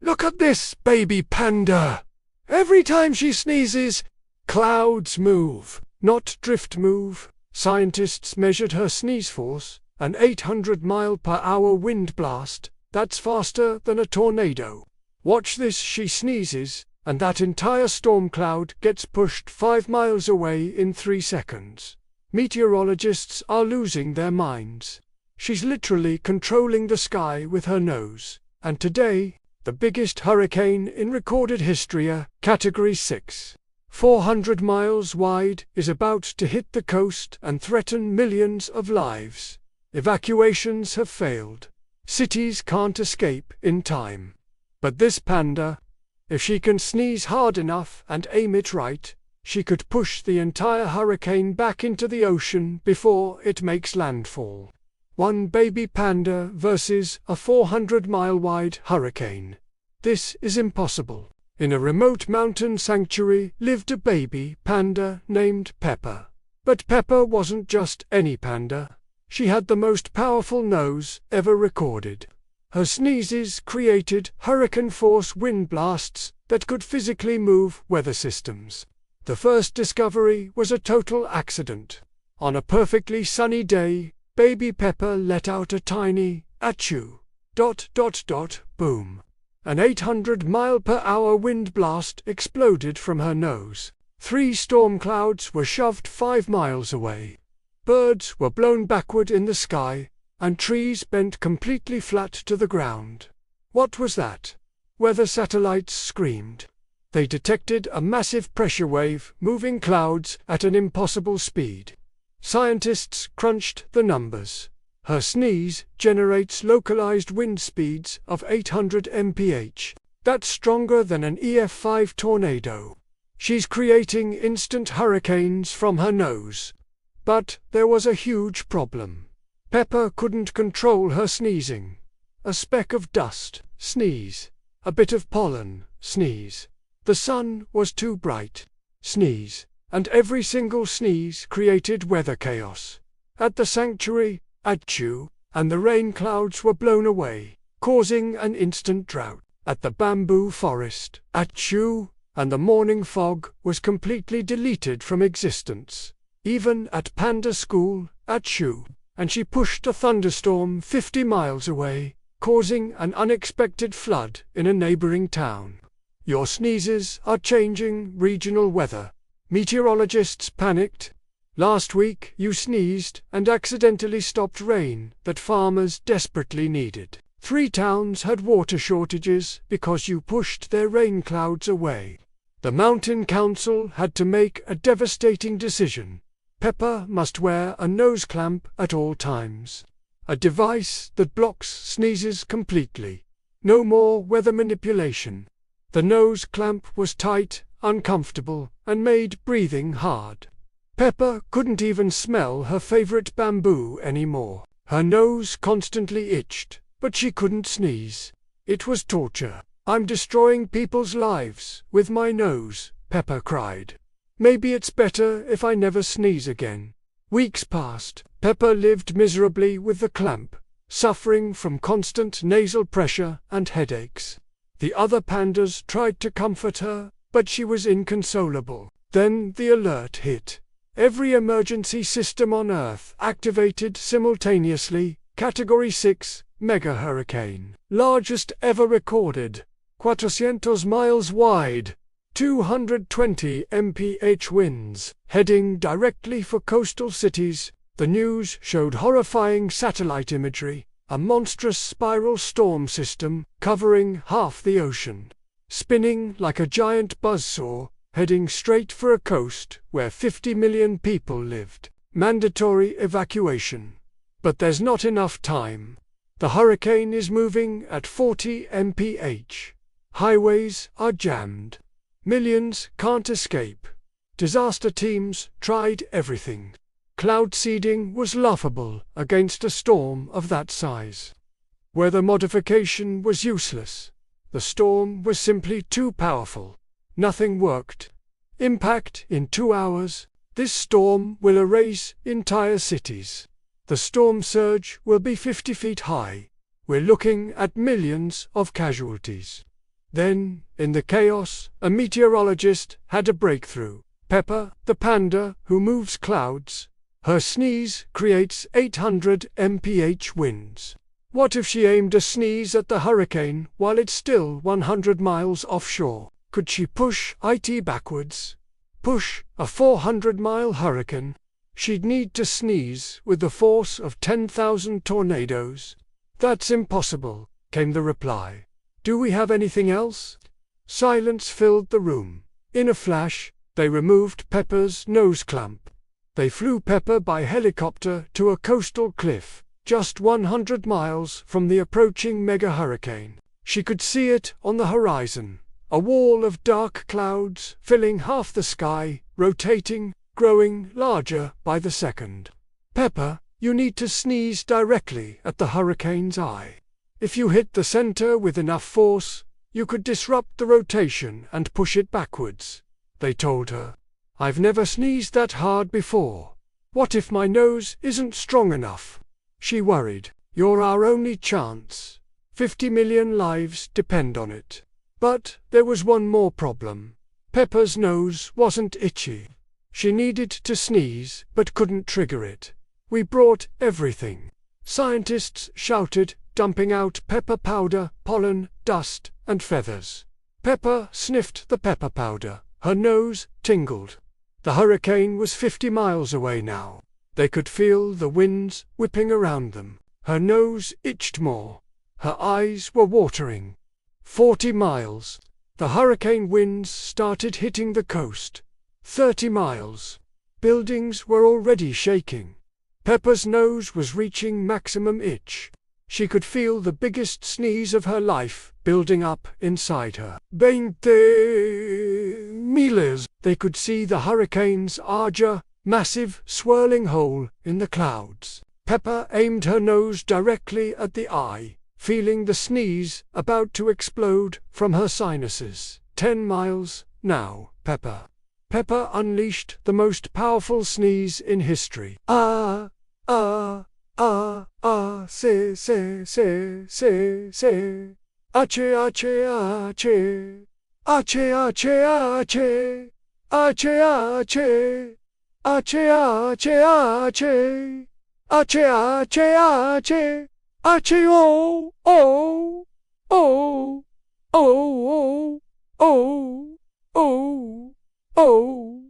Look at this baby panda! Every time she sneezes, clouds move, not drift move. Scientists measured her sneeze force, an 800-mile-per-hour wind blast. That's faster than a tornado. Watch this, she sneezes, and that entire storm cloud gets pushed 5 miles away in 3 seconds. Meteorologists are losing their minds. She's literally controlling the sky with her nose. And today, the biggest hurricane in recorded history, a Category 6, 400 miles wide, is about to hit the coast and threaten millions of lives. Evacuations have failed. Cities can't escape in time. But this panda, if she can sneeze hard enough and aim it right, she could push the entire hurricane back into the ocean before it makes landfall. One baby panda versus a 400-mile-wide hurricane. This is impossible. In a remote mountain sanctuary lived a baby panda named Pepper. But Pepper wasn't just any panda. She had the most powerful nose ever recorded. Her sneezes created hurricane-force wind blasts that could physically move weather systems. The first discovery was a total accident. On a perfectly sunny day, baby Pepper let out a tiny achoo. ... boom. An 800-mile-per-hour wind blast exploded from her nose. 3 storm clouds were shoved 5 miles away. Birds were blown backward in the sky, and trees bent completely flat to the ground. What was that? Weather satellites screamed. They detected a massive pressure wave moving clouds at an impossible speed. Scientists crunched the numbers. Her sneeze generates localized wind speeds of 800 mph. That's stronger than an EF5 tornado. She's creating instant hurricanes from her nose. But there was a huge problem. Pepper couldn't control her sneezing. A speck of dust, sneeze. A bit of pollen, sneeze. The sun was too bright, sneeze. And every single sneeze created weather chaos. At the sanctuary, achoo, and the rain clouds were blown away, causing an instant drought. At the bamboo forest, achoo, and the morning fog was completely deleted from existence. Even at Panda School, achoo, and she pushed a thunderstorm 50 miles away, causing an unexpected flood in a neighboring town. Your sneezes are changing regional weather. Meteorologists panicked. Last week you sneezed and accidentally stopped rain that farmers desperately needed. 3 towns had water shortages because you pushed their rain clouds away. The mountain council had to make a devastating decision. Pepper must wear a nose clamp at all times. A device that blocks sneezes completely. No more weather manipulation. The nose clamp was tight, uncomfortable, and made breathing hard. Pepper couldn't even smell her favorite bamboo anymore. Her nose constantly itched, but she couldn't sneeze. It was torture. I'm destroying people's lives with my nose, Pepper cried. Maybe it's better if I never sneeze again. Weeks passed. Pepper lived miserably with the clamp, suffering from constant nasal pressure and headaches. The other pandas tried to comfort her, but she was inconsolable. Then the alert hit. Every emergency system on Earth activated simultaneously. Category 6, mega hurricane. Largest ever recorded. 400 miles wide. 220 mph winds. Heading directly for coastal cities. The news showed horrifying satellite imagery. A monstrous spiral storm system covering half the ocean. Spinning like a giant buzzsaw, heading straight for a coast where 50 million people lived. Mandatory evacuation. But there's not enough time. The hurricane is moving at 40 mph. Highways are jammed. Millions can't escape. Disaster teams tried everything. Cloud seeding was laughable against a storm of that size. Weather modification was useless. The storm was simply too powerful. Nothing worked. Impact in 2 hours. This storm will erase entire cities. The storm surge will be 50 feet high. We're looking at millions of casualties. Then, in the chaos, a meteorologist had a breakthrough. Peppa, the panda who moves clouds, her sneeze creates 800 mph winds. What if she aimed a sneeze at the hurricane while it's still 100 miles offshore? Could she push it backwards? Push a 400-mile hurricane? She'd need to sneeze with the force of 10,000 tornadoes. That's impossible, came the reply. Do we have anything else? Silence filled the room. In a flash, they removed Peppa's nose clamp. They flew Peppa by helicopter to a coastal cliff, just 100 miles from the approaching mega hurricane. She could see it on the horizon, a wall of dark clouds filling half the sky, rotating, growing larger by the second. Peppa, you need to sneeze directly at the hurricane's eye. If you hit the center with enough force, you could disrupt the rotation and push it backwards, they told her. I've never sneezed that hard before. What if my nose isn't strong enough? She worried. You're our only chance. 50 million lives depend on it. But there was one more problem. Peppa's nose wasn't itchy. She needed to sneeze, but couldn't trigger it. We brought everything. Scientists shouted, dumping out pepper powder, pollen, dust, and feathers. Peppa sniffed the pepper powder. Her nose tingled. The hurricane was 50 miles away now. They could feel the winds whipping around them. Her nose itched more. Her eyes were watering. 40 miles. The hurricane winds started hitting the coast. 30 miles. Buildings were already shaking. Peppa's nose was reaching maximum itch. She could feel the biggest sneeze of her life building up inside her. 20 miles. They could see the hurricane's massive, swirling hole in the clouds. Peppa aimed her nose directly at the eye, feeling the sneeze about to explode from her sinuses. 10 miles, now, Peppa. Peppa unleashed the most powerful sneeze in history. Se, ache, ache, ache, ache, ache, ache, ache, ache, ache, ache, ache, oh, oh, oh, oh, oh, oh, oh,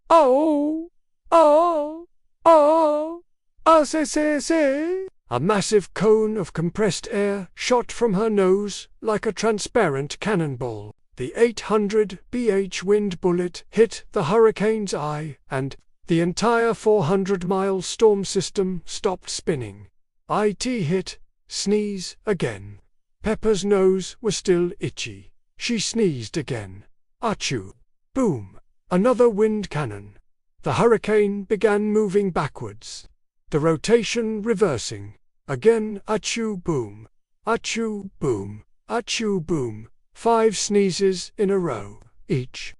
oh, oh, oh, se. A massive cone of compressed air shot from her nose like a transparent cannonball. The 800 mph wind bullet hit the hurricane's eye, and the entire 400-mile storm system stopped spinning. It hit, sneeze again. Peppa's nose was still itchy. She sneezed again. Achoo! Boom! Another wind cannon. The hurricane began moving backwards. The rotation reversing. Again achoo boom. Achoo boom. Achoo boom. 5 sneezes in a row, each.